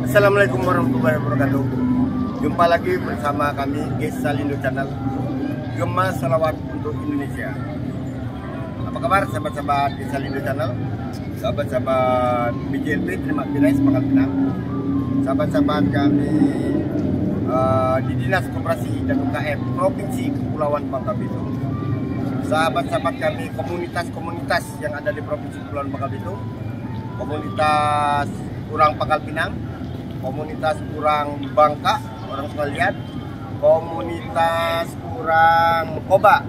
Assalamualaikum warahmatullahi wabarakatuh. Jumpa lagi bersama kami di Salindo Channel, Gema Salawat untuk Indonesia. Apa kabar sahabat-sahabat di Salindo Channel, sahabat-sahabat BJLP Terima Pirais Pangkal Pinang, sahabat-sahabat kami di Dinas Koperasi dan UKM Provinsi Kepulauan Bangka Belitung, sahabat-sahabat kami komunitas-komunitas yang ada di Provinsi Kepulauan Bangka Belitung, komunitas Kurang Pangkal Pinang, komunitas Kurang Bangka, orang sekalian, komunitas Kurang Koba,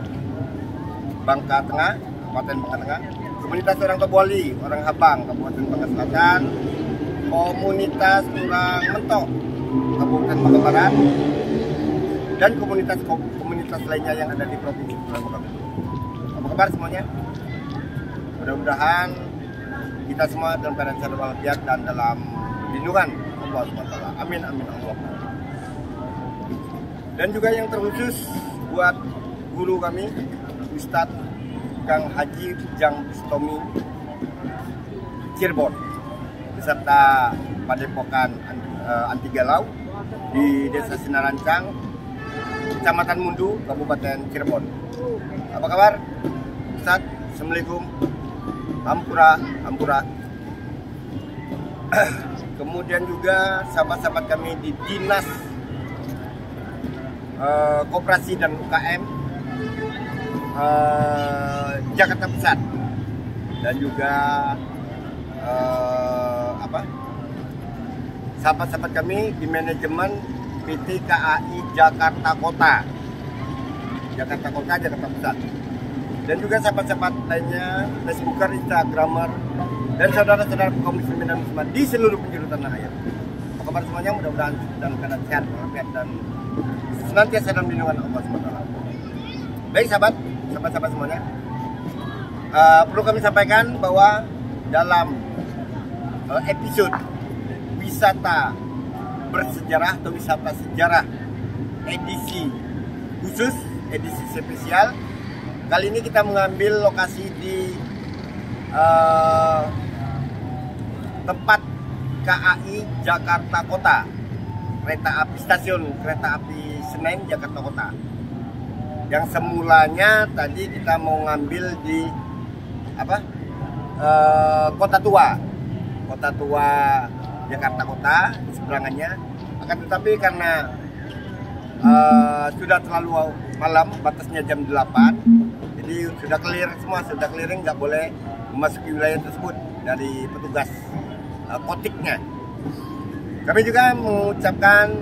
Bangka Tengah, Kabupaten Bangka Tengah, komunitas Orang Toboli, Orang Habang, Kabupaten Bangka Selatan, komunitas Kurang Mentok, Kabupaten Bangka Barat, dan komunitas lainnya yang ada di Provinsi Kepulauan Bangka Belitung. Apa kabar semuanya? Mudah-mudahan kita semua dalam keadaan sehat walafiat dan dalam lindungan Allah SWT. Amin amin Allah. Dan juga yang terkhusus buat guru kami, Ustadz Kang Haji Ujang Bustomi Cirebon, beserta Padepokan Anti Galau di Desa Sinarancang, Kecamatan Mundu, Kabupaten Cirebon. Apa kabar Ustadz? Assalamualaikum. Ampura. Kemudian juga sahabat-sahabat kami di Dinas Koperasi dan UKM Jakarta Pusat, dan juga sahabat-sahabat kami di manajemen PT KAI Jakarta Kota, Jakarta Pusat, dan juga sahabat-sahabat lainnya, Facebooker, Instagramer, dan saudara-saudara kaum muslimin dan muslimat di seluruh penjuru tanah air. Apa kabar semuanya? Mudah-mudahan dalam keadaan sehat walafiat dan senantiasa dalam lindungan Allah SWT. Baik sahabat-sahabat semuanya, perlu kami sampaikan bahwa dalam episode wisata bersejarah atau wisata sejarah edisi khusus, edisi spesial, kali ini kita mengambil lokasi di tempat KAI Jakarta Kota, stasiun kereta api Senen Jakarta Kota. Yang semulanya tadi kita mau ngambil di Kota Tua Jakarta Kota, di seberangannya. Akan tetapi karena sudah terlalu malam, batasnya jam 8, jadi sudah clear semua, sudah clearing, nggak boleh memasuki wilayah tersebut dari petugas kotiknya. Kami juga mengucapkan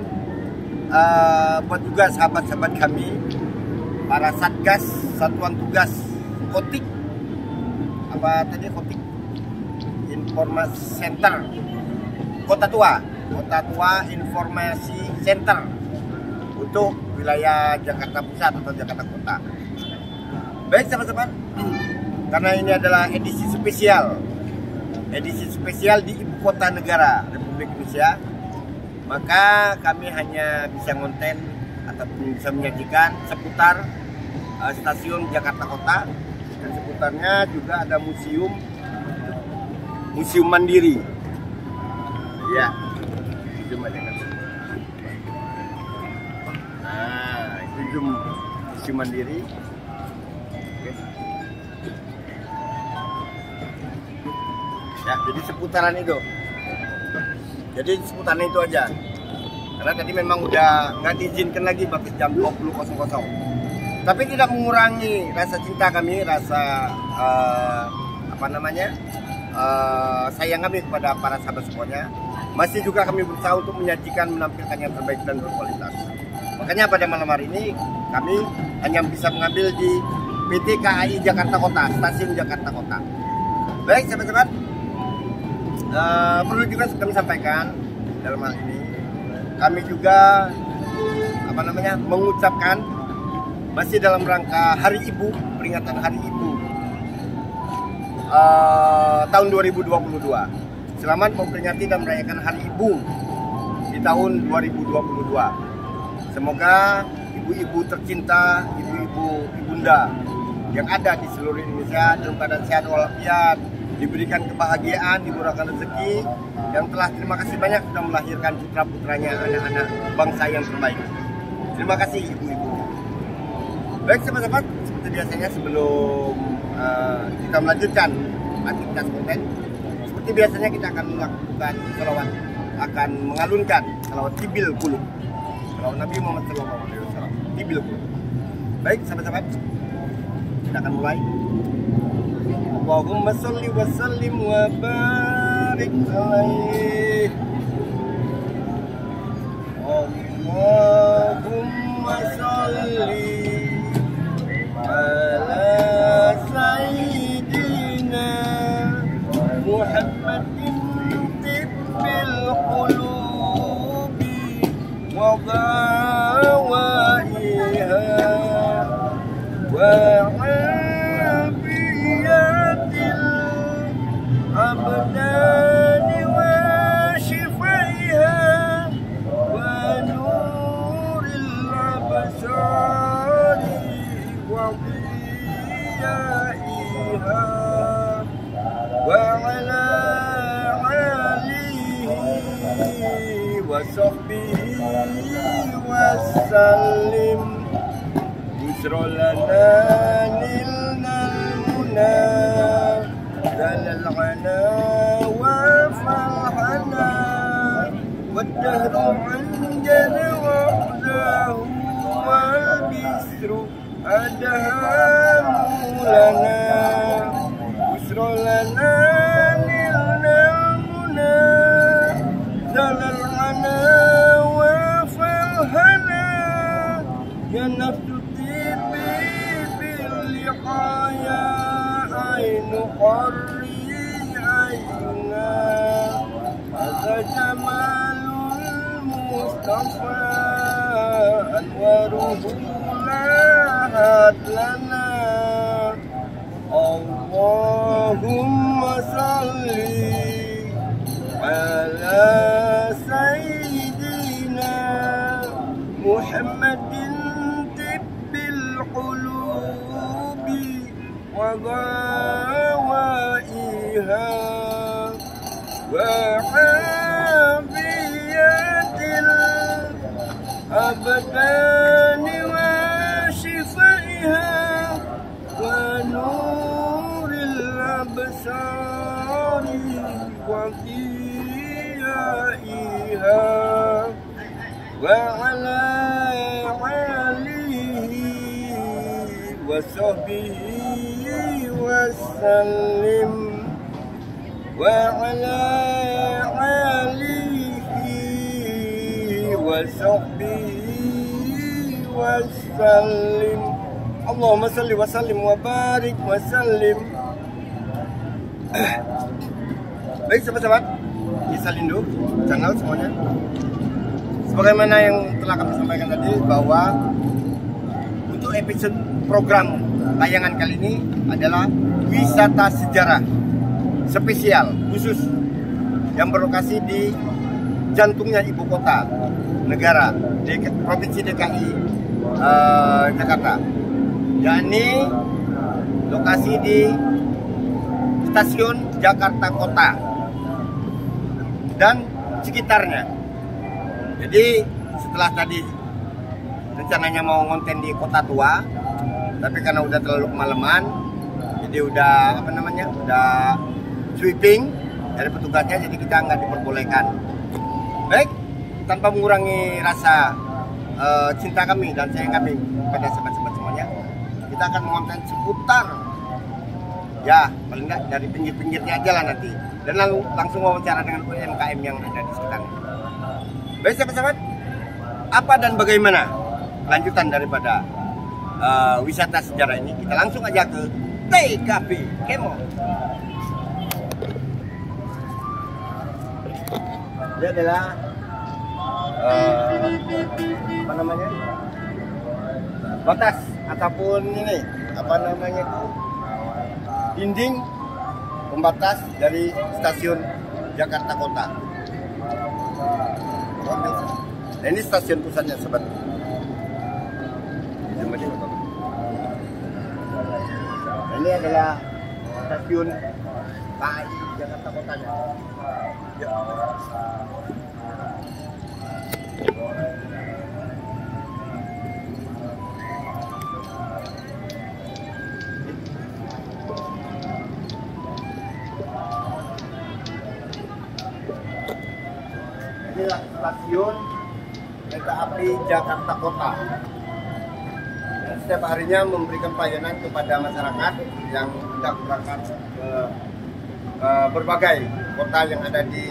buat juga sahabat-sahabat kami, para satgas, satuan tugas kotik, kotik informasi center Kota Tua Informasi Center untuk wilayah Jakarta Pusat atau Jakarta Kota. Baik sahabat-sahabat, karena ini adalah edisi spesial di ibu kota negara Republik Indonesia, maka kami hanya bisa konten ataupun bisa menyajikan seputar stasiun Jakarta Kota, dan seputarnya juga ada museum Mandiri. Ya, museum Mandiri. Nah, itu museum Mandiri. Ya, jadi seputaran itu. Aja. Karena tadi memang udah nggak diizinkan lagi batas jam 20.00. Tapi tidak mengurangi rasa cinta kami, rasa sayang kami kepada para sahabat semuanya. Masih juga kami berusaha untuk menampilkan yang terbaik dan berkualitas. Makanya pada malam hari ini kami hanya bisa mengambil di PT KAI Jakarta Kota, stasiun Jakarta Kota. Baik sahabat-sahabat, perlu juga kami sampaikan dalam hal ini, kami juga mengucapkan masih dalam rangka Hari Ibu, peringatan Hari Ibu tahun 2022. Selamat memperingati dan merayakan Hari Ibu di tahun 2022. Semoga ibu-ibu tercinta, ibu-ibu ibunda yang ada di seluruh Indonesia dalam keadaan sehat walafiat, diberikan kebahagiaan, dimurahkan rezeki, yang telah terima kasih banyak sudah melahirkan putra-putranya, anak-anak bangsa yang terbaik. Terima kasih ibu-ibu. Baik sahabat-sahabat, seperti biasanya sebelum kita melanjutkan aktivitas konten, seperti biasanya kita akan melakukan salawat, akan mengalunkan salawat tibil qulub, salawat Nabi Muhammad SAW, tibil qulub. Baik sahabat-sahabat, kita akan mulai. Allahumma salli wa sallim wa barik alaih. Allahumma salli ala sayyidina Muhammadin tibbil qulubi wa dawaiha wa الأبدان وشفائها ونور الأبصار وضيائها وعلى آله وصحبه وسلم. بشرى لنا نلنا المنى العنا وفرحنا والدهر عندنا وحده والبسر أدهام لنا. بشرى لنا نلنا المنى زال العنا وفرحنا يا نفس طيبي باللقايا عين قري عينا هذا جمال المصطفى أنواره لاحت لنا. اللهم صل على سيدنا محمد طب القلوب وضوائها وعافية الأبدان وشفائها ونور الأبصار وضيائها وعلى آله وصحبه وسلم وعلى آله وصحبه وسلم. Allahumma salli wa sallim wa barik wa sallim. Baik sahabat-sahabat di Salindo channel semuanya, sebagaimana yang telah kami sampaikan tadi bahwa untuk episode program tayangan kali ini adalah wisata sejarah spesial khusus yang berlokasi di jantungnya ibu kota negara di Provinsi DKI Jakarta, yakni lokasi di stasiun Jakarta Kota dan sekitarnya. Jadi setelah tadi rencananya mau ngonten di Kota Tua, tapi karena udah terlalu kemalaman, jadi udah udah sweeping dari petugasnya, jadi kita nggak diperbolehkan. Baik, tanpa mengurangi rasa cinta kami dan sayang kami pada sahabat-sahabat semuanya, kita akan mengonten seputar, ya paling nggak dari pinggir-pinggirnya aja lah nanti, dan langsung wawancara dengan UMKM yang ada di sekitarnya. Baik sahabat-sahabat, apa dan bagaimana lanjutan daripada wisata sejarah ini? Kita langsung aja ke TKP Kemo. Dia adalah batas ataupun ini dinding pembatas dari stasiun Jakarta Kota. Nah, ini stasiun pusatnya sobat. Ini adalah stasiun KAI Jakarta Kotanya. Ya. Inilah stasiun kereta api Jakarta Kota. Dan setiap harinya memberikan pelayanan kepada masyarakat yang hendak berangkat ke berbagai kota yang ada di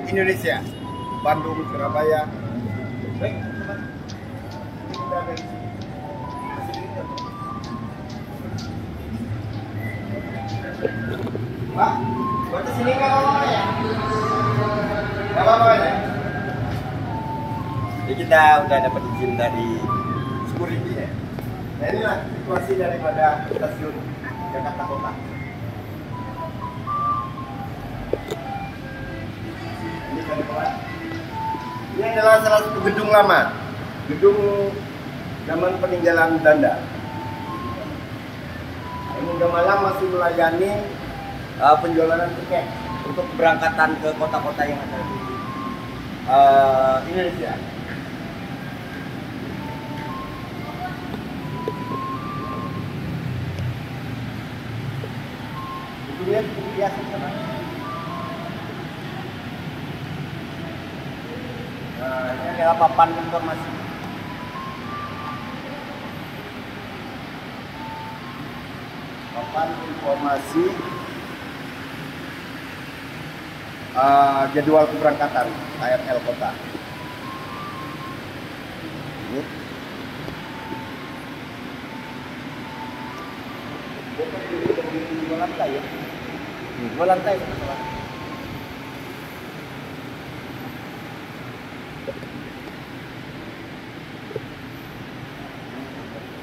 Indonesia, Bandung, Surabaya. Baik, teman-teman. Kita dari sini. Pak, buat sini nggak apa-apa ya? Nggak apa-apa ya? Jadi kita udah dapat izin dari security ya. Nah inilah situasi daripada stasiun Jakarta Kota. Ini adalah salah satu gedung lama, gedung zaman peninggalan Belanda. Hingga malam masih melayani penjualan tiket untuk keberangkatan ke kota-kota yang ada di Indonesia. Gedungnya cukup biasa sama. Nah, ini adalah papan informasi. Papan informasi jadwal keberangkatan KRL Kota. Ini. Dua lantai ya. Dua lantai.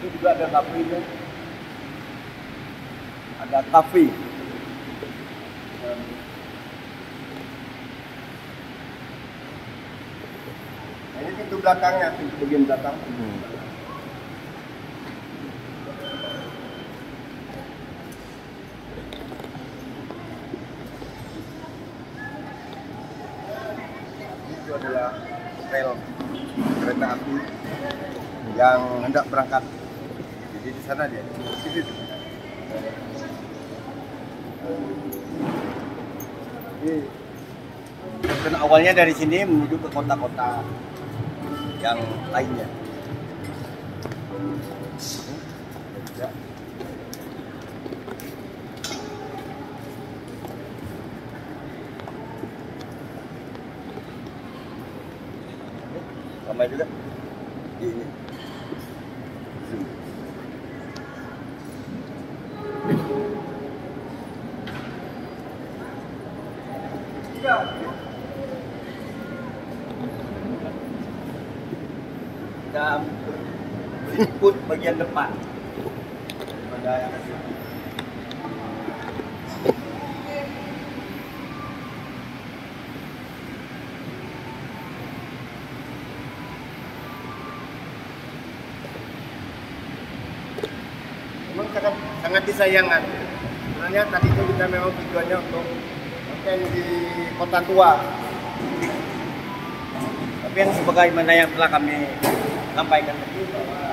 Ini juga ada kafe itu. Ada kafe. Nah, ini pintu belakangnya, pintu bagian belakang. Itu adalah rel kereta api yang hendak berangkat. Jadi di sana dia. Situ. Dan awalnya dari sini menuju ke kota-kota yang lainnya. Ya. Ramai juga. Ini. Kita ikut bagian depan pada yang memang sangat disayangkan. Sebenarnya tadi itu kita memang tujuannya untuk konten di kota tua. Tapi yang sebagaimana yang telah kami sampaikan tadi bahwa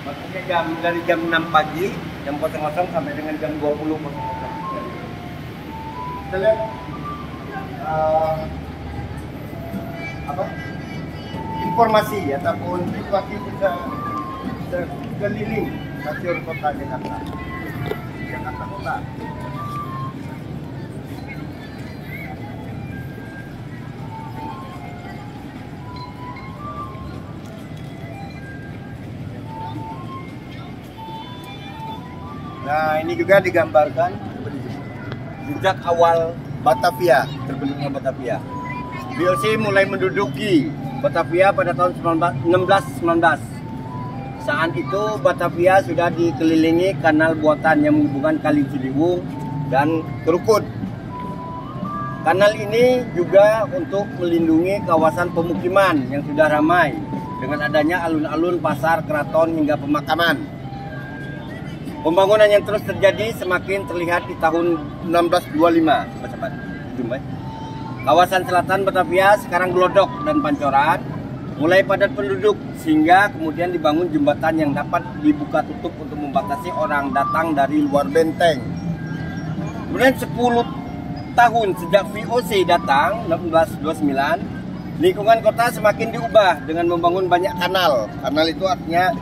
maksudnya dari jam 6 pagi jam 00 sampai dengan jam 20.00. Kita lihat informasi ataupun situasi bisa keliling stasiun kota Jakarta Kota. Nah, ini juga digambarkan sejak awal Batavia, terbentuknya Batavia. VOC mulai menduduki Batavia pada tahun 1619. Saat itu Batavia sudah dikelilingi kanal buatan yang menghubungkan Kali Ciliwung dan Krukut. Kanal ini juga untuk melindungi kawasan pemukiman yang sudah ramai dengan adanya alun-alun, pasar, keraton hingga pemakaman. Pembangunan yang terus terjadi semakin terlihat di tahun 1625. Kawasan selatan Batavia sekarang Glodok dan Pancoran mulai padat penduduk, sehingga kemudian dibangun jembatan yang dapat dibuka tutup untuk membatasi orang datang dari luar benteng. Kemudian 10 tahun sejak VOC datang 1629, lingkungan kota semakin diubah dengan membangun banyak kanal. Kanal itu artinya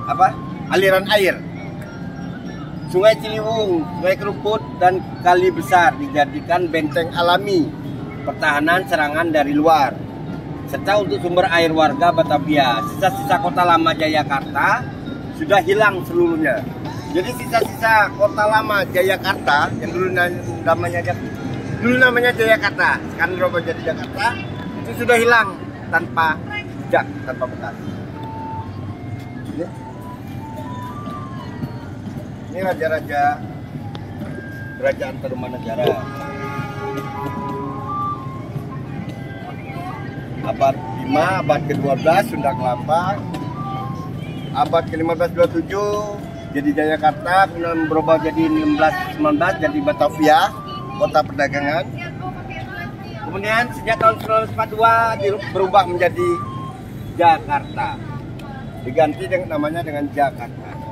apa? Aliran air. Sungai Ciliwung, Sungai Kerukut, dan Kali Besar dijadikan benteng alami pertahanan serangan dari luar, serta untuk sumber air warga Batavia. Sisa-sisa kota lama Jayakarta sudah hilang seluruhnya. Jadi sisa-sisa kota lama Jayakarta yang dulu namanya Jayakarta, sekarang berubah jadi Jakarta, itu sudah hilang tanpa jejak, tanpa bekas. Ini raja-raja kerajaan Tarumanegara. Abad 5, abad ke-12 Sunda Kelapa, abad ke-15 27 jadi Jayakarta, kemudian berubah jadi 1619 jadi Batavia, kota perdagangan. Kemudian sejak tahun 1942 berubah menjadi Jakarta, diganti dengan namanya dengan Jakarta.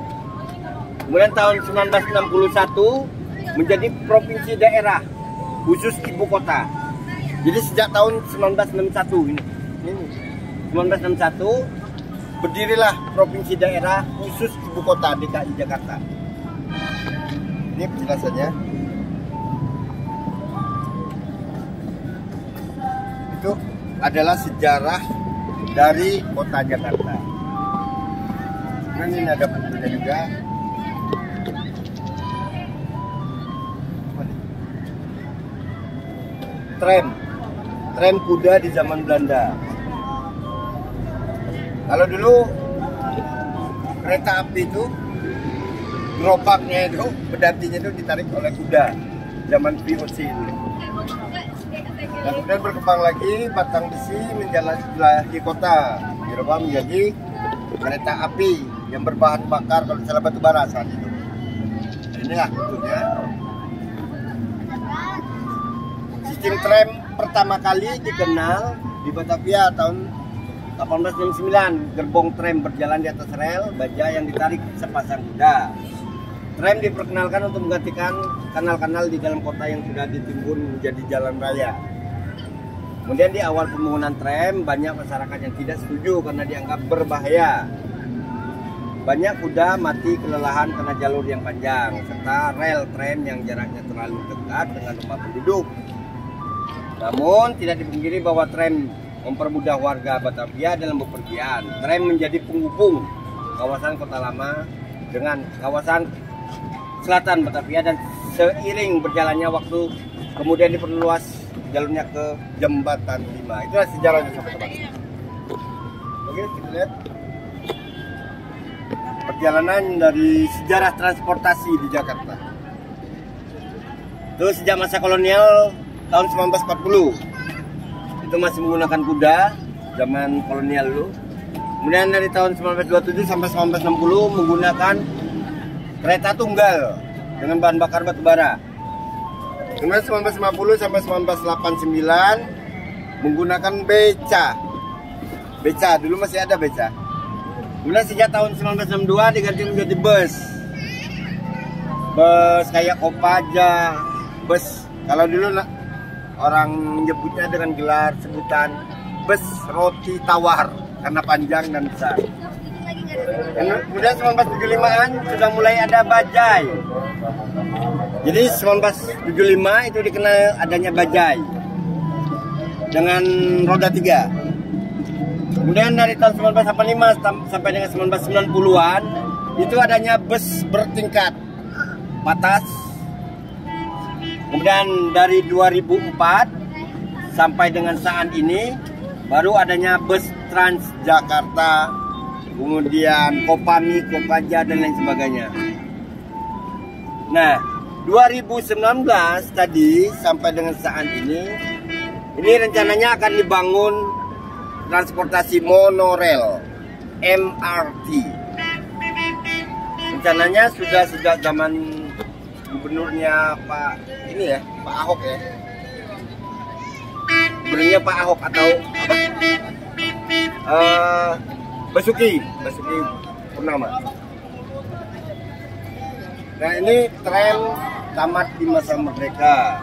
Kemudian tahun 1961 menjadi provinsi daerah khusus ibu kota. Jadi sejak tahun 1961 ini 1961 berdirilah provinsi daerah khusus ibu kota DKI Jakarta. Ini penjelasannya. Itu adalah sejarah dari kota Jakarta. Nah, ini ada bukunya juga. Tram kuda di zaman Belanda. Kalau dulu kereta api itu gerobaknya itu, pedatinya itu ditarik oleh kuda zaman VOC itu. Dan kemudian berkembang lagi, batang besi menjelajahi kota, dirubah menjadi kereta api yang berbahan bakar kalau salah batu bara saat itu. Inilah bentuknya. Sistem tram pertama kali dikenal di Batavia tahun 1869. Gerbong tram berjalan di atas rel baja yang ditarik sepasang kuda. Tram diperkenalkan untuk menggantikan kanal-kanal di dalam kota yang sudah ditimbun menjadi jalan raya. Kemudian di awal pembangunan tram, banyak masyarakat yang tidak setuju karena dianggap berbahaya. Banyak kuda mati kelelahan karena jalur yang panjang, serta rel tram yang jaraknya terlalu dekat dengan rumah penduduk. Namun tidak dipungkiri bahwa tram mempermudah warga Batavia dalam bepergian. Tram menjadi penghubung kawasan kota lama dengan kawasan selatan Batavia, dan seiring berjalannya waktu kemudian diperluas jalurnya ke Jembatan 5. Itulah sejarahnya sobat-sobat. Oke, kita lihat perjalanan dari sejarah transportasi di Jakarta. Itu sejak masa kolonial tahun 1940 itu masih menggunakan kuda zaman kolonial dulu. Kemudian dari tahun 1927 sampai 1960 menggunakan kereta tunggal dengan bahan bakar batu bara. Kemudian 1950 sampai 1989 menggunakan beca. Beca dulu masih ada beca. Kemudian sejak tahun 1962 diganti menjadi bus. Bus kayak Kopaja, bus kalau dulu orang menyebutnya dengan gelar sebutan bus roti tawar karena panjang dan besar. Kemudian 1975-an sudah mulai ada bajai. Jadi 1975 itu dikenal adanya bajai dengan roda 3. Kemudian dari tahun 1985 sampai dengan 1990-an itu adanya bus bertingkat patas. Kemudian dari 2004 sampai dengan saat ini baru adanya bus Transjakarta, kemudian Kopami, Kopaja, dan lain sebagainya. Nah, 2019 tadi sampai dengan saat ini rencananya akan dibangun transportasi monorail MRT. Rencananya sudah sejak zaman gubernurnya Pak ini ya, Pak Ahok ya. Gubernurnya Pak Ahok atau apa? Basuki Purnama. Nah ini tren tamat di masa merdeka.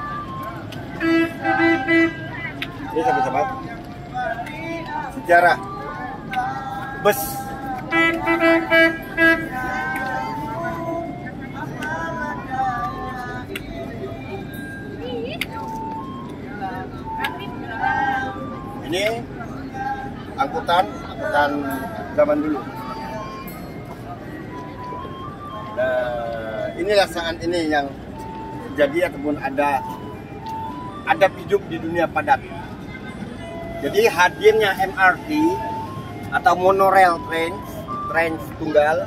Ini sahabat-sahabat sejarah bus. Ini angkutan zaman dulu. Nah, inilah saat ini yang terjadi ataupun ada hidup di dunia padat. Jadi hadirnya MRT atau monorail train tunggal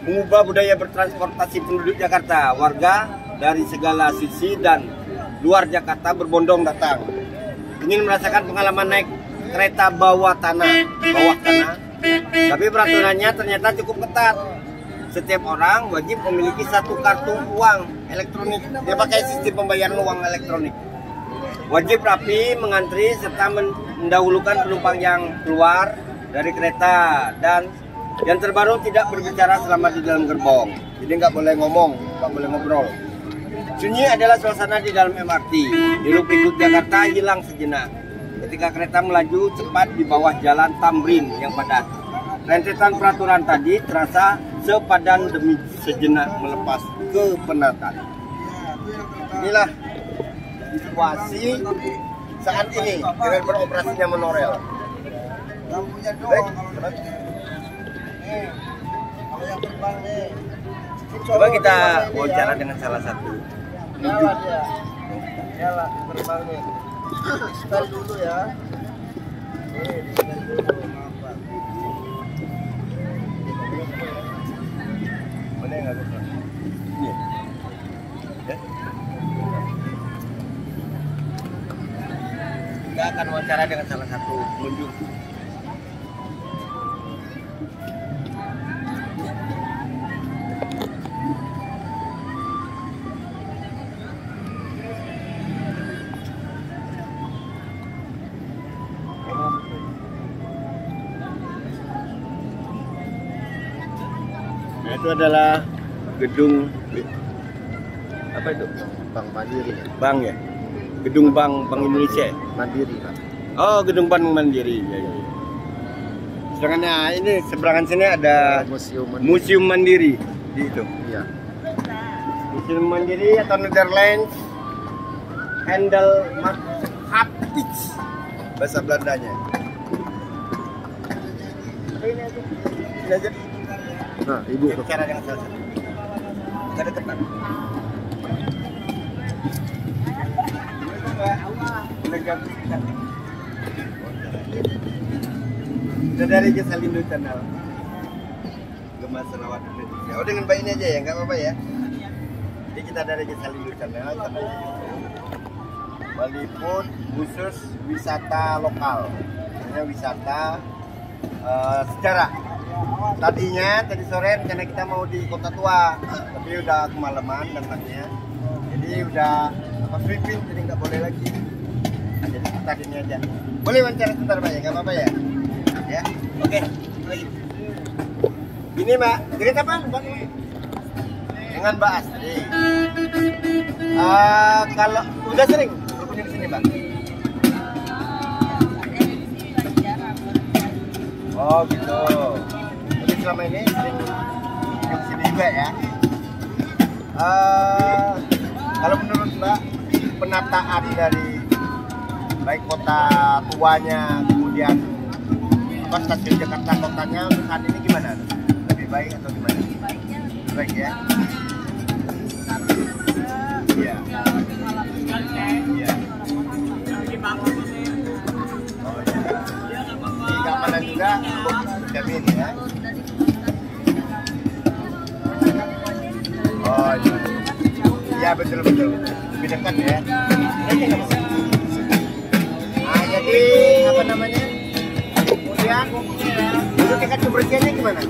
mengubah budaya bertransportasi penduduk Jakarta. Warga dari segala sisi dan luar Jakarta berbondong datang ingin merasakan pengalaman naik kereta bawah tanah. Tapi peraturannya ternyata cukup ketat. Setiap orang wajib memiliki satu kartu uang elektronik. Dia pakai sistem pembayaran uang elektronik. Wajib rapi, mengantri, serta mendahulukan penumpang yang keluar dari kereta. Dan yang terbaru tidak berbicara selama di dalam gerbong. Jadi nggak boleh ngomong, nggak boleh ngobrol. Sunyi adalah suasana di dalam MRT. Hiruk-pikuk Jakarta hilang sejenak ketika kereta melaju cepat di bawah jalan Tamrin yang padat. Rentetan peraturan tadi terasa sepadan demi sejenak melepas kepenatan. Inilah situasi saat ini dengan beroperasinya monorail. Baik, coba kita wawancara dengan salah satu. Nyala dia, nyala terbangnya. Setel dulu ya. Setel dulu, maaf. Boleh nggak lupa? Iya. Ya. Kita akan wawancara dengan salah satu pengunjung. Nah, itu adalah gedung apa itu? Bank Mandiri. Bank ya? Gedung Bank Indonesia. Mandiri, Pak. Oh, gedung Bank Mandiri. Ya, ya. Sedangkan ini seberangan sini ada Museum Mandiri di itu. Iya. Museum Mandiri atau Netherlands Handelsmaatschappic bahasa Belandanya. Ini aja. Nah, Ibu. Bicara dengan salah satu. Gak ada ketan. Kita dari Salindo Channel. Gemar Selawat Indonesia. Oh, dengan Mbak ini aja ya, nggak apa-apa ya. Jadi kita dari Salindo Channel. Meliput khusus wisata lokal. Ini wisata sejarah. Tadi sore karena kita mau di Kota Tua, tapi udah kemalaman datangnya. Jadi udah sweeping, jadi nggak boleh lagi. Nah, jadi tadi ini aja. Boleh wawancara sebentar Pak ya, nggak apa-apa ya? Ya, oke. Lagi. Ini Mbak, cerita apa Mbak? Dengan Mbak Astri. Kalau udah sering berkunjung di sini Mbak? Oh gitu. Jadi selama ini sering di sini juga ya. Kalau menurut Mbak, penataan dari baik kota tuanya kemudian stasiun Jakarta kotanya saat ini gimana? Lebih baik atau gimana? Lebih baik ya. Iya. Iya. Oh iya. Di keamanan juga jamin ya. Oh iya. Iya betul. Lebih dekat ya. Nah, jadi apa namanya? Kemudian dulu tingkat kebersihannya gimana?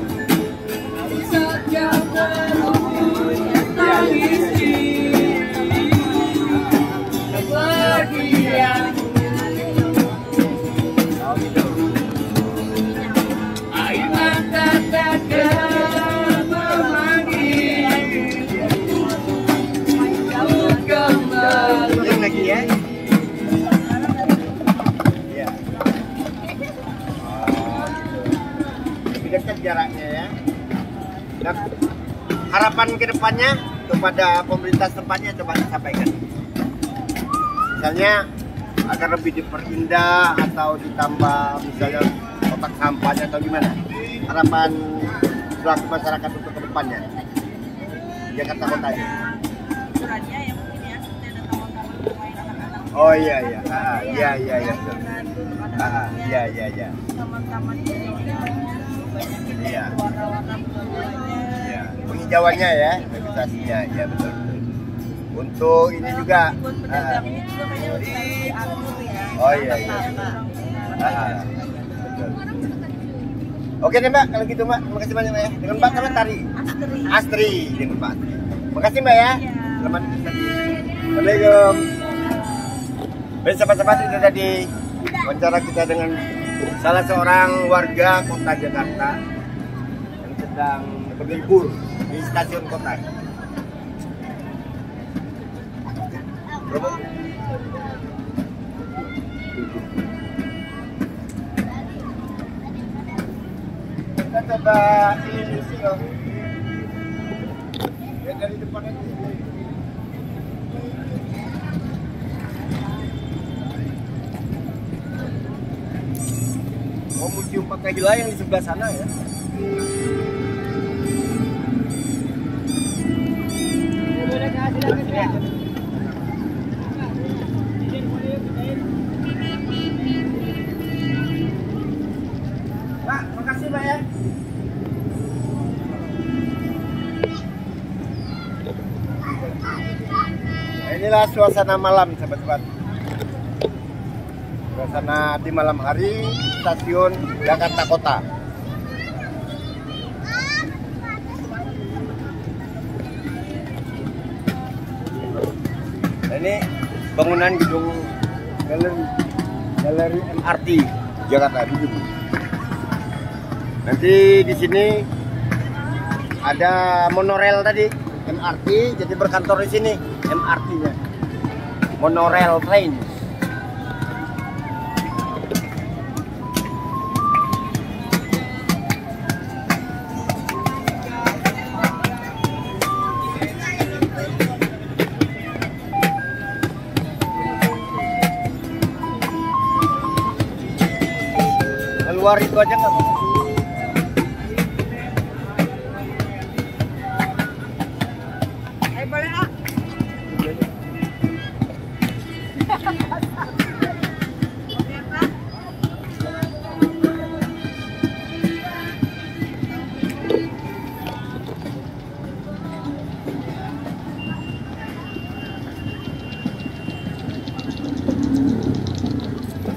harapan kedepannya kepada pemerintah tempatnya coba disampaikan. Misalnya agar lebih diperindah atau ditambah misalnya kotak sampahnya atau gimana? Harapan selaku masyarakat untuk kedepannya Jakarta Kota ini. Ukurannya yang mungkin ya seperti ada taman-taman bermain anak-anak. Oh iya iya, iya betul. Iya. Taman-taman ini Iya. warna-warna bunga-bunganya. Ya, penghijauannya ya, vegetasinya, ya betul. Untuk ini juga. Buat pedagangnya juga kayaknya harus diatur ya. Oh iya. Betul. Oke deh Mbak, kalau gitu Mbak, terima kasih banyak Mbak ya. Dengan Mbak sama Tari. Astri, dengan Mbak. Terima kasih Mbak ya. Selamat pagi. Assalamualaikum. Baik sahabat-sahabat, itu tadi wawancara kita dengan salah seorang warga kota Jakarta yang sedang berlibur di stasiun kota. Berapa? Kita coba ini sih loh. Ya dari depan aja. Oh, museum pakai gila yang di sebelah sana ya. Pak, makasih Pak ya. Nah, inilah suasana malam sahabat-sahabat. Suasana di malam hari stasiun Jakarta Kota. Nah, ini bangunan gedung galeri MRT Jakarta. Nanti di sini ada monorail tadi MRT, jadi berkantor di sini MRT-nya. Monorail train. Keluar itu aja nggak? Boleh ah.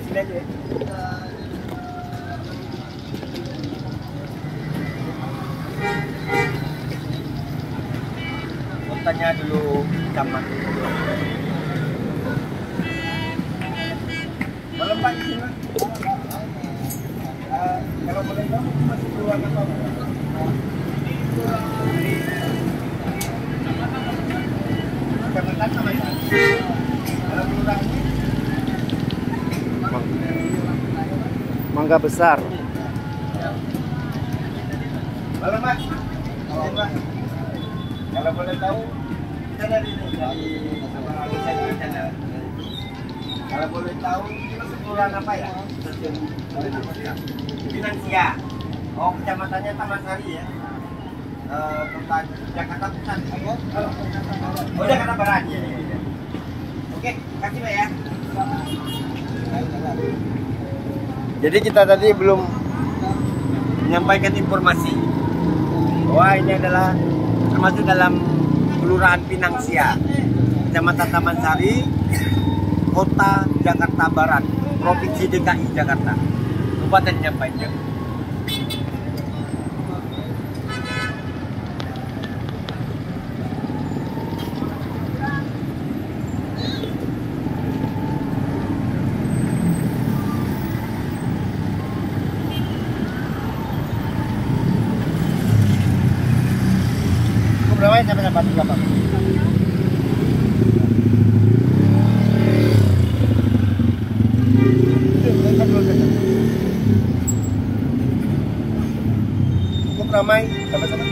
Sini aja ya. Kotanya dulu camat. Malam Pak di sini. Kalau boleh tahu masih keluar apa? Kecamatan sama ya. Kalau kelurahan ini Mangga Besar. malam Pak. Pak. Kalau boleh tahu kita dari channel. Kalau boleh tahu ini masuk kelurahan apa ya? Pinangsia. Oh, kecamatannya Taman Sari ya. Kota Jakarta Pusat. Oh, Jakarta Barat ya. Oke, kasih Pak ya. Jadi kita tadi belum menyampaikan informasi bahwa ini adalah termasuk dalam Kelurahan Pinangsia, Kecamatan Taman Sari, Kota Jakarta Barat, Provinsi DKI Jakarta, Kabupaten Nyampainya. Berapa sampai dapat berapa? Cukup ramai, sama-sama.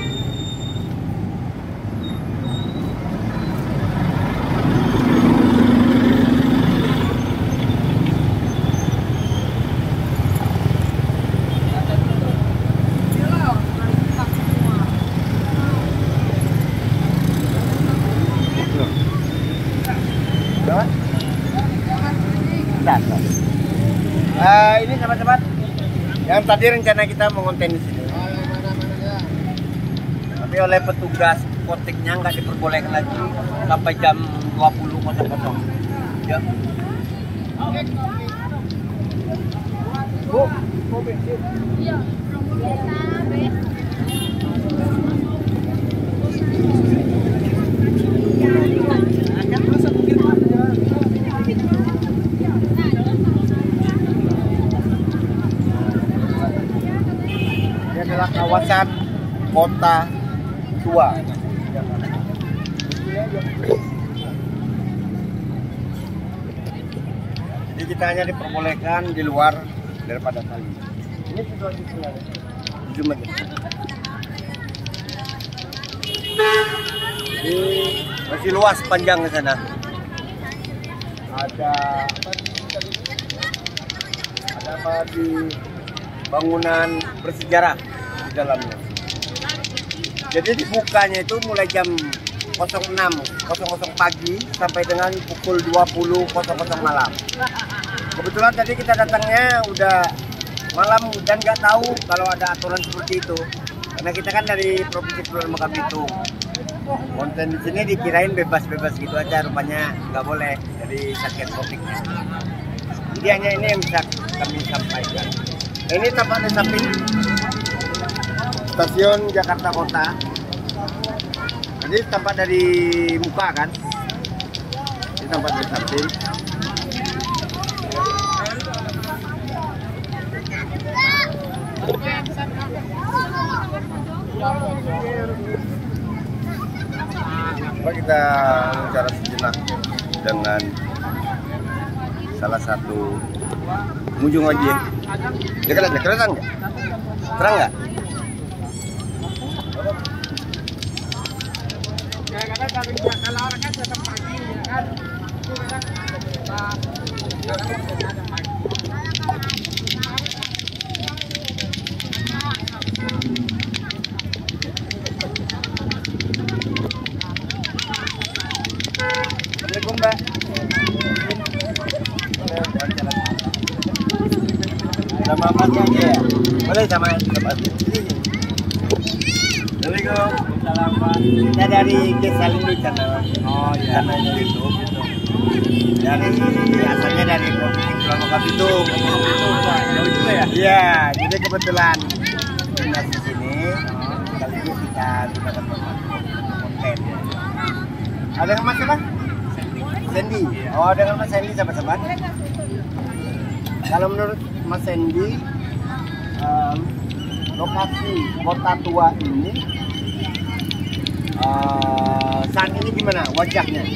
Medan. Ini sahabat-sahabat, yang tadi rencana kita mau konten di sini. Tapi oleh petugas poteknya nggak diperbolehkan lagi sampai jam 20.00. Ya. Bu, mau bensin? Iya. Ini adalah kawasan kota tua. Jadi kita hanya diperbolehkan di luar daripada kali. Ini situasi sebenarnya. Jujur aja. Ini masih luas panjang ke sana. Ada apa di bangunan bersejarah di dalamnya. Jadi dibukanya itu mulai jam 06.00 pagi sampai dengan pukul 20.00 malam. Kebetulan tadi kita datangnya udah malam dan nggak tahu kalau ada aturan seperti itu. Karena kita kan dari Provinsi Kepulauan Bangka Belitung. Konten di sini dikirain bebas-bebas gitu aja, rupanya nggak boleh dari Satgas Covid-nya. Jadi hanya ini yang bisa kami sampaikan. Nah, ini tampak di samping stasiun Jakarta Kota. Jadi tampak dari muka kan. Ini tampak di samping. Coba kita bicara sejenak dengan salah satu pengunjung ojek. Ya kelihatan nggak? Terang nggak? Kalau orang kan datang pagi kan. Assalamualaikum Mbak. Sama masnya aja ya? Boleh sama Mbak. Assalamualaikum. Salam Pak. Kita dari Salindo Channel. Oh iya. Channel YouTube. Dari asalnya dari Provinsi Kepulauan Bangka Belitung. Jauh juga ya? Iya. Jadi kebetulan tinggal di sini. Sekaligus kita dapat konten. Ada yang masuk Bang? Sandy. Oh, dengan Mas Sandy sahabat-sahabat. Kalau menurut Mas Sandy, lokasi kota tua ini saat ini gimana wajahnya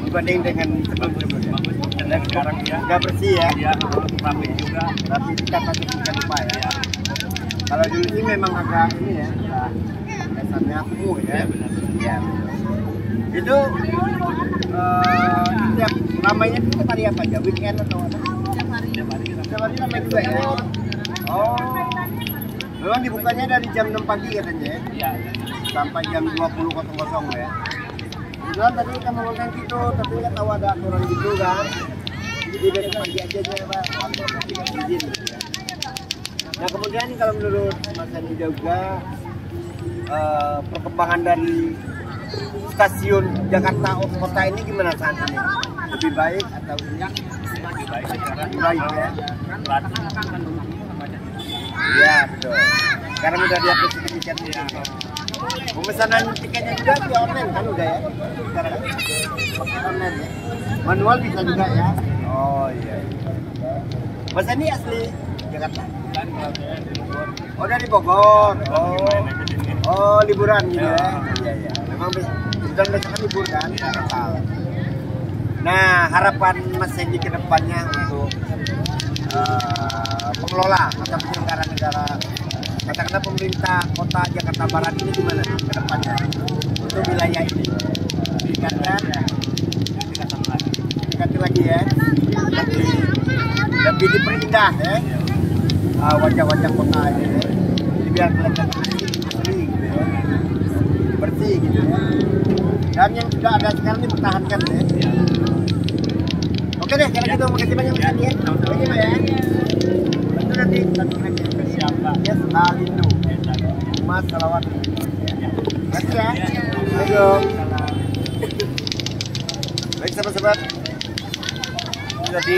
dibanding dengan sebelum-sebelumnya? Dan sekarang ya nggak bersih ya? Iya, rapi juga. Rapi kita patut lupa ya. Kalau dulu sih memang agak ini ya, kesannya kumuh ya. Iya. Itu setiap ramainya itu hari apa aja? Weekend atau apa? Setiap hari ramai juga ya? Oh, memang dibukanya dari jam 6 pagi katanya ya? Iya. Sampai jam 20.00 ya? Kebetulan tadi kita mau ngomong gitu, tapi nggak tahu ada aturan gitu kan? Jadi dari pagi aja Pak, izin gitu ya. Nah kemudian kalau menurut Mas Andi juga perkembangan dari stasiun Jakarta Kota ini gimana saat ini? Lebih baik atau enggak? Lebih baik ya? Iya betul. Sekarang udah dihapus tiketnya. Pemesanan tiketnya juga via online kan udah ya? Sekarang pakai online ya? Manual bisa juga ya? Oh iya. Mas ini asli Jakarta? Oh dari Bogor. Oh liburan gitu ya? Iya iya. Memang dan besok kan libur kan? Nah harapan Mas Sandy ke depannya untuk pengelola atau penyelenggara negara, katakanlah pemerintah kota Jakarta Barat ini gimana ke depannya untuk wilayah ini? Tingkatkan lagi ya, lebih diperindah ya wajah-wajah kota ini ya. Jadi biar kelihatan asli gitu ya, bersih gitu ya. Dan yang sudah ada sekarang ini pertahankan ya. Oke deh, kalau gitu makasih banyak Mas Andi ya. Makasih Pak ya. Itu nanti satuannya ke siapa? Yes, Salindo. Mas Salawat. Makasih ya. Assalamualaikum. Baik sahabat-sahabat. Jadi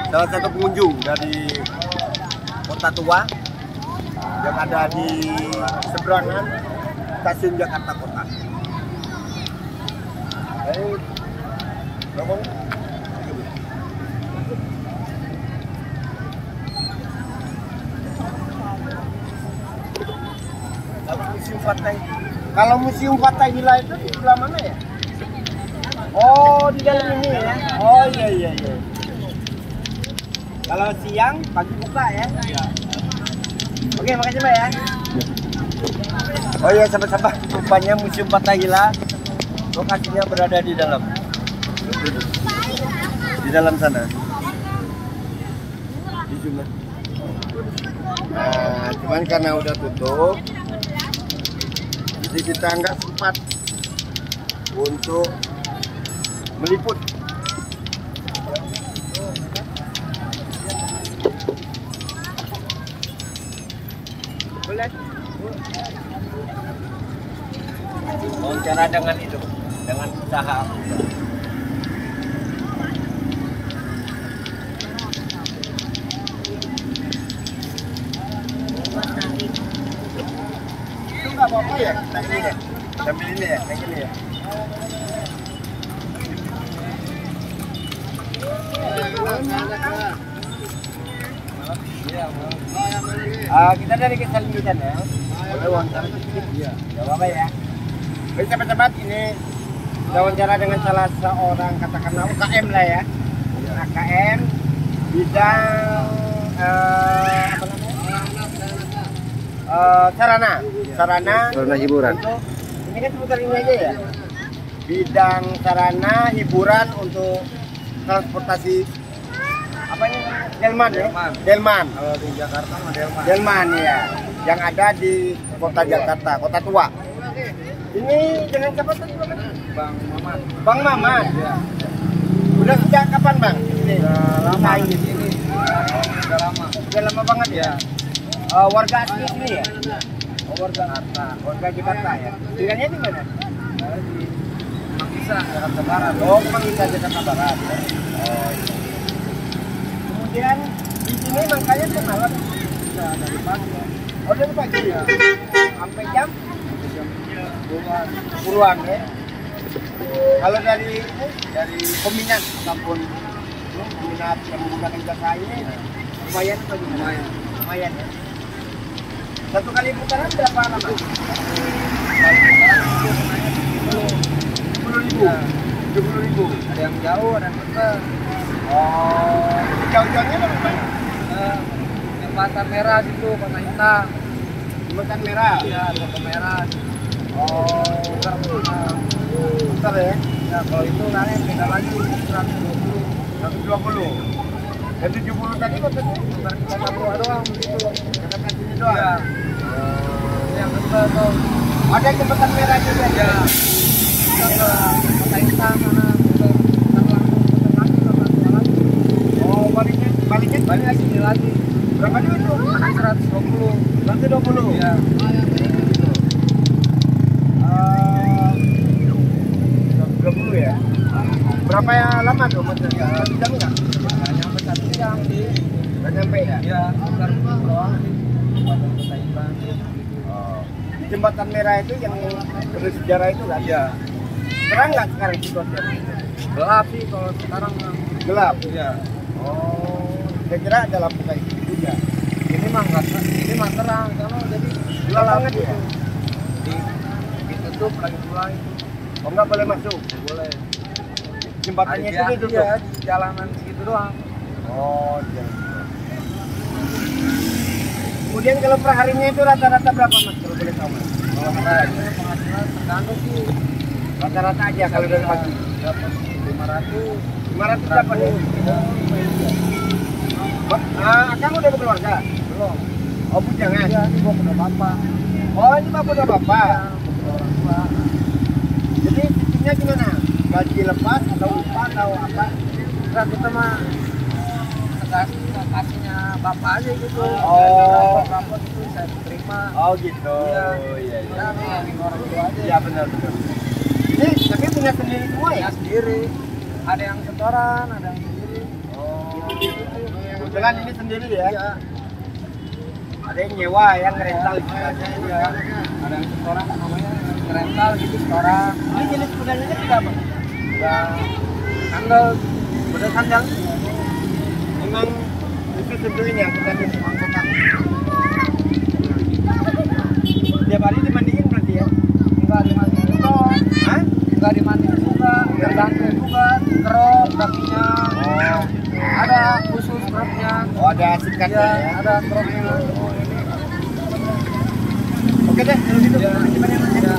salah satu pengunjung dari Kota Tua yang ada di seberangan stasiun Jakarta Kota. Baik, ngomong. Kalau museum Fathahillah itu di sebelah mana ya? Oh, di dalam ini ya. Oh iya. Kalau siang pagi buka ya. Oke, makasih Pak ya. Oh iya, sahabat-sahabat, rupanya museum Fathahillah lokasinya berada di dalam. Di dalam sana. Di sana. Nah, cuman karena udah tutup, jadi kita nggak sempat untuk meliput. Boleh. Wawancara dengan itu, dengan usaha. Itu nggak apa-apa ya, kita ini ya, sambil ini ya, kayak gini ya. Kita dari Salindo Channel. Boleh wawancara sedikit? Iya. Gak apa-apa ya. Baik sahabat-sahabat, ini kita wawancara dengan salah seorang katakanlah UKM lah ya. UKM bidang apa namanya? Sarana hiburan. Untuk, ini kan seputar ini aja ya. Bidang sarana hiburan untuk transportasi apa ini? Delman ya? Delman. Kalau di Jakarta mah Delman. Delman ya. Yang ada di Kota Jakarta, Kota Tua. Ini dengan siapa tadi Bang? Bang Mamat. Bang Mamat. Ya. Udah sejak kapan Bang? Ini Lama di sini. Udah lama. Udah lama banget ya. Warga asli sini ya? Oh, warga Jakarta. Warga Jakarta ya. Tinggalnya di mana? Ada di Mangisa, Jakarta Barat. Oh, Mangisa Jakarta Barat. Oh, iya. Kemudian di sini makanya tuh malam Bisa dari pagi ya. oh dari pagi ya. Sampai jam Jam 10-an ya. Kalau dari peminat ataupun peminat yang menggunakan jasa ini lumayan atau gimana? Lumayan ya. Satu kali putaran berapa lama? 70.000. ada yang jauh, ada yang dekat. Oh, jauh-jauhnya dari mana? Jembatan merah situ, Kota Hitam. Jembatan merah. Iya, Kota merah. Oh, bentar ya. Ya, kalau itu nanti beda lagi 120. 120. Dan 70 tadi maksudnya? Kota Tua doang gitu. Jembatan sini doang. Iya. Yang dekat tuh. Ada jembatan merah juga ya. Kita ke Kota Hitam sana. Oh, baliknya Balik lagi sini lagi. berapa duit tuh? 120. 120. Iya. 120 ya. Berapa ya lama tuh maksudnya? 1 jam enggak? Nggak nyampe 1 jam sih. Enggak nyampe ya? Iya, sekitar doang sih. Jembatan Kota Hitam. Oh. Di jembatan merah itu yang bersejarah itu kan? Iya. Terang nggak sekarang situasinya? Gelap sih kalau sekarang. Gelap. Iya. Oh, saya kira ada lampu kayak gitu juga. Ini mah nggak, ini mah terang karena jadi Gelap banget ya? ditutup lagi mulai. Oh, nggak boleh masuk? Nggak boleh. Jembatannya itu ditutup? Iya, di jalanan segitu doang. Oh, iya. Kemudian kalau perharinya itu rata-rata berapa Mas kalau boleh tahu Mas? Kalau saya penghasilan tergantung sih. Rata-rata aja kalau dari pagi. Dapat 500. 500 dapat ya? Akang udah berkeluarga? Belum. Oh, bujangan? Iya, ini gua punya bapak. Oh, ini bapak udah bapak? Iya, punya orang tua. Jadi sistemnya gimana? gaji lepas atau upah atau apa? Enggak, kita mah kasihnya bapak aja gitu. Oh. Rapot itu saya terima. Oh gitu. Iya. Iya. Ya, nih, orang tua aja. Iya benar. Ini tapi punya sendiri semua ya? Ya sendiri. Ada yang setoran, ada yang sendiri. Oh. Kebetulan ini sendiri ya? Iya. Ada yang nyewa, yang rental gitu. Iya. Ada yang setoran namanya rental gitu setoran. Ini jenis kudanya tidak apa? Ya sandal, udah sandal. Memang itu tentuin yang kita di angkutan. Tiap hari dimandiin berarti ya? Enggak dimandiin juga. Hah? Enggak dimandiin juga. Tergantung juga kerok kakinya. Oh. Ada khusus keroknya. Oh ada sikatnya Iya, ya? ada keroknya. Oke deh, kalau gitu. Ya. Terima kasih banyak Mas. Ya.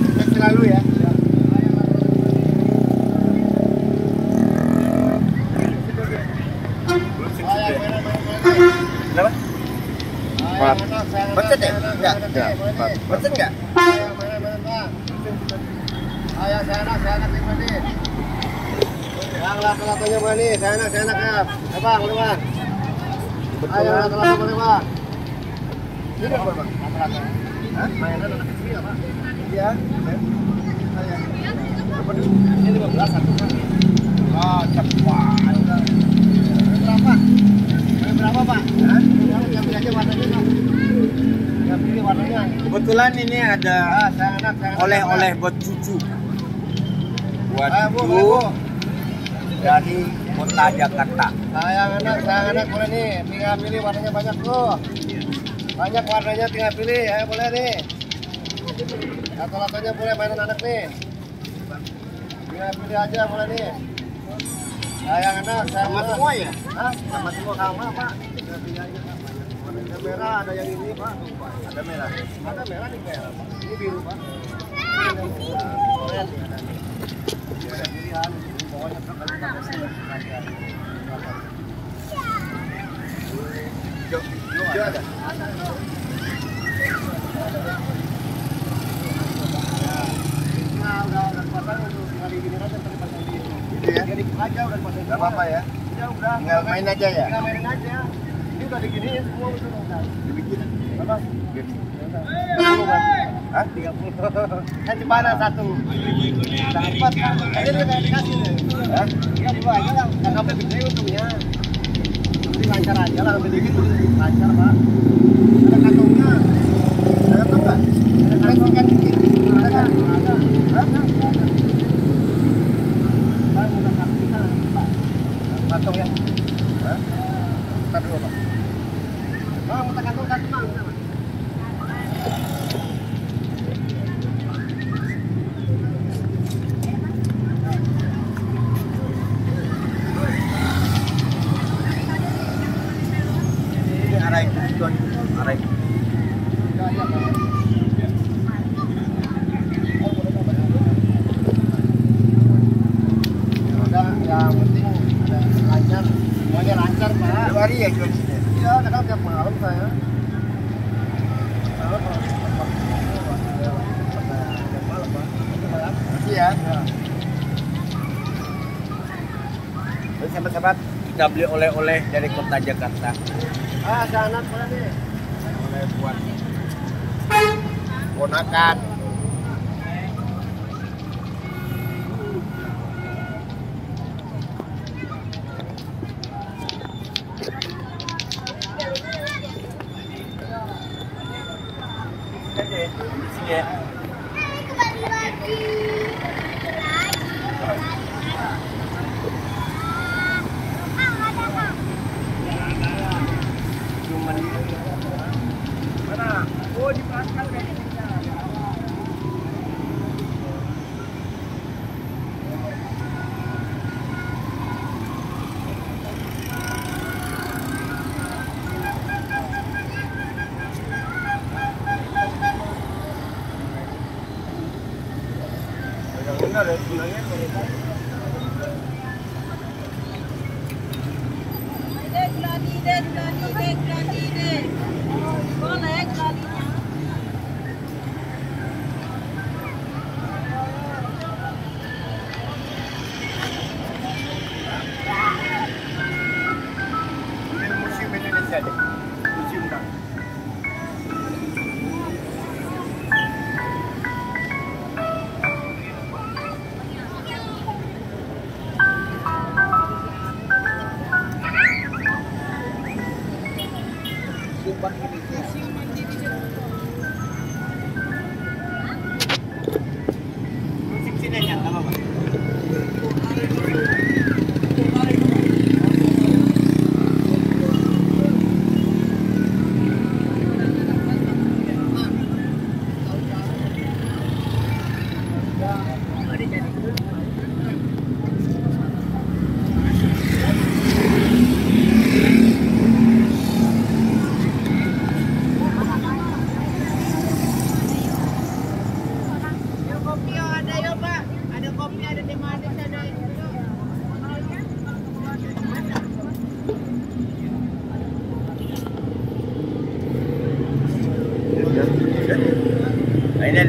Sukses selalu ya. Kenapa? Macet ya? Enggak. Macet enggak? Ayo sana pribadi. Yang laki-lakinya mana nih? Sana ya. Abang, lewat. Ayo laki-laki mana, Bang? Ini apa, Bang? Laki-laki. Hah? Mainan anak kecil apa? Iya. Ini 15 satu, Bang. Oh, cepat. Berapa? Berapa, Pak? Hah? Yang pilih aja warnanya, Bang. Yang pilih warnanya. Kebetulan ini ada Saya oleh-oleh buat cucu. Buat Bu, cucu boleh, Bu. dari kota Jakarta. Sayang anak boleh nih. Tinggal pilih warnanya banyak tuh. Banyak warnanya tinggal pilih. Ayo boleh nih. Lato-latonya boleh mainan anak nih. Tinggal pilih aja boleh nih. Sayang anak, Sama semua ya? Hah? Sama semua sama, Pak. Tinggal pilih aja, Pak. Ada merah, ada yang ini, Pak. Ada merah. Ada merah nih, Pak. Ini biru, Pak. Oren, ada nih. Ada pilihan. Pokoknya kalau kita kasih harga. Hijau ada. Nah, udah pasang untuk tinggal diginiin aja ntar dipasang di ini. Gitu ya? Jadi aja udah dipasang. Gak apa-apa ya? Udah. Tinggal main aja ya? Tinggal mainin aja. Ini udah diginiin semua udah. Dibikin. Berapa? Gitu. 30 berarti. Hah? 30. Kan di mana satu? Udah 4 kan. Aja dia kayak dikasih deh. Hah? Ya dua aja lah. Jangan sampai gede untungnya. Jadi lancar aja lah ambil dikit lancar, Pak. Ada kantongnya. Ada kantong nggak? Ada kantong kan dikit. Ada kan? Ada. Ada. Bang, udah kantong kita, Pak. Kantong ya? Hah? Ntar dulu Pak. Bang, minta kantong satu, Bang. Ini arah itu tujuan. Arah itu. Udah, yang penting ada lancar. Semuanya lancar, Pak. Tiap hari ya jual sini. Iya, kadang tiap malam saya. Makasih ya. Terus sahabat-sahabat, kita beli oleh-oleh dari kota Jakarta. Ah, ada anak mana nih? Oleh buat ponakan. Oke, di sini ya. Cuman mana? Oh, di pasar kayaknya.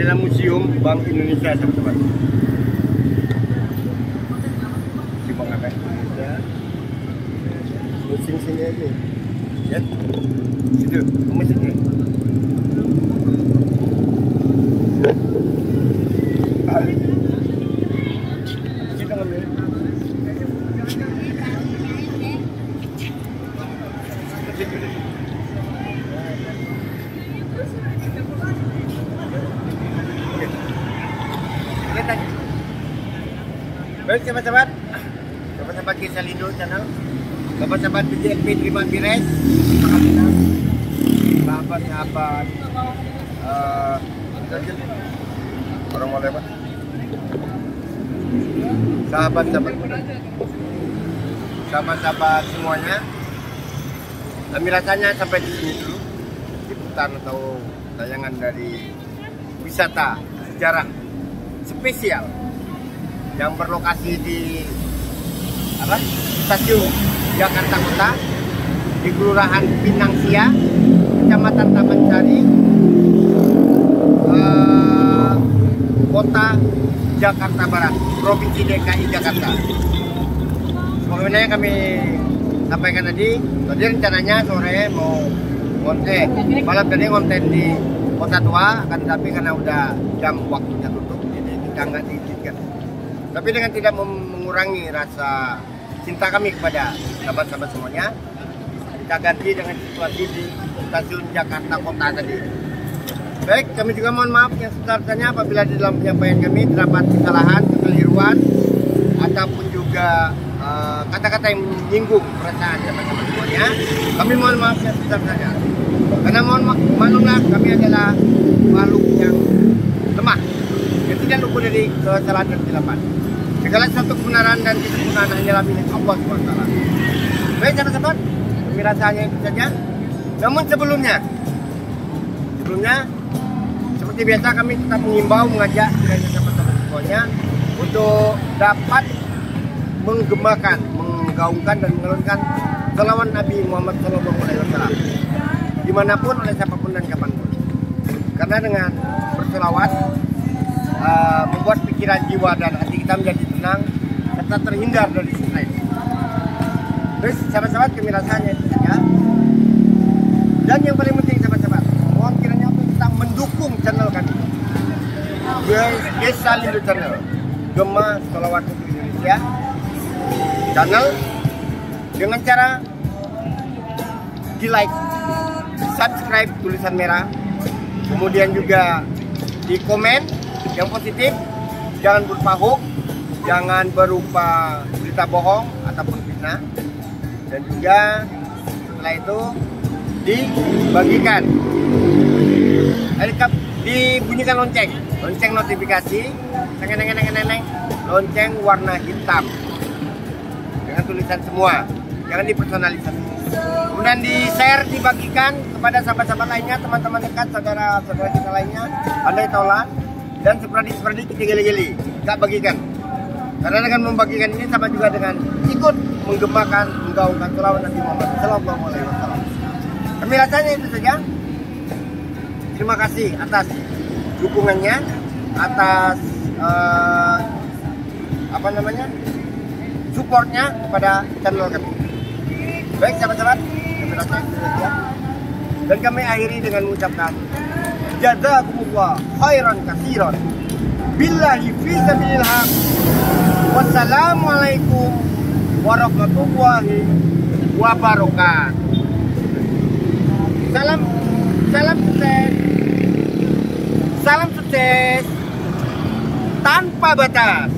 adalah Museum Bank Indonesia, teman-teman. Si Bank apa? Indonesia. Musim sini aja. Ya. Situ, masjidnya. Kita ngambil. Baik sahabat-sahabat Kisah Lindo channel, sahabat-sahabat BJLP Terima Bires, sahabat-sahabat orang mau lewat, sahabat-sahabat semuanya, kami rasanya sampai di sini dulu liputan atau tayangan dari wisata sejarah spesial yang berlokasi di stasiun Jakarta Kota di Kelurahan Pinang Sia, Kecamatan Taman Sari, Kota Jakarta Barat, Provinsi DKI Jakarta. Sebenarnya kami sampaikan tadi rencananya sore mau konten, malam tadi konten di Kota Tua, akan tetapi karena udah jam waktunya tutup, jadi kita nggak diizinkan. Tapi dengan tidak mengurangi rasa cinta kami kepada sahabat-sahabat semuanya, kita ganti dengan situasi di stasiun Jakarta Kota tadi. Baik, kami juga mohon maaf yang sebesar-besarnya apabila di dalam penyampaian kami terdapat kesalahan, kekeliruan, ataupun juga kata-kata yang menyinggung perasaan sahabat-sahabat semuanya. Kami mohon maaf yang sebesar-besarnya. Karena mohon maklumlah, kami adalah makhluk yang lemah, yang tidak luput dari kesalahan dan kesilapan. Segala satu kebenaran dan kesempurnaan hanyalah milik Allah SWT. Baik sahabat-sahabat, kami rasanya itu saja. Namun sebelumnya, seperti biasa kami tetap mengimbau, mengajak sahabat-sahabat semuanya untuk dapat menggemakan, menggaungkan dan mengalunkan salawat Nabi Muhammad SAW dimanapun, oleh siapapun dan kapanpun. Karena dengan berselawat membuat pikiran, jiwa dan hati kita menjadi tenang serta terhindar dari stres. Terus sahabat-sahabat, kami rasanya itu saja. Dan yang paling penting sahabat-sahabat, mohon kiranya untuk kita mendukung channel kami, Kisah Lindo Channel, Gema Salawat untuk Indonesia channel, dengan cara di like, subscribe tulisan merah, kemudian juga di komen yang positif, jangan berupa hoax, jangan berupa berita bohong ataupun fitnah, dan juga setelah itu dibagikan, dibunyikan lonceng notifikasi, lonceng warna hitam dengan tulisan semua, jangan dipersonalisasi. Kemudian di-share, dibagikan kepada sahabat-sahabat lainnya, teman-teman dekat, saudara-saudara kita lainnya, andai taulah, dan seperti geli-geli, kita bagikan. Karena dengan membagikan ini sama juga dengan ikut menggemakan, menggaungkan salawat Nabi Muhammad SAW. Kami rasanya itu saja. Terima kasih atas dukungannya, atas supportnya kepada channel kami. Baik sahabat-sahabat, kami rasanya itu saja. Dan kami akhiri dengan mengucapkan jazakumullah khairan katsiran billahi fi sabilillah. Wassalamualaikum warahmatullahi wabarakatuh. Salam sukses tanpa batas.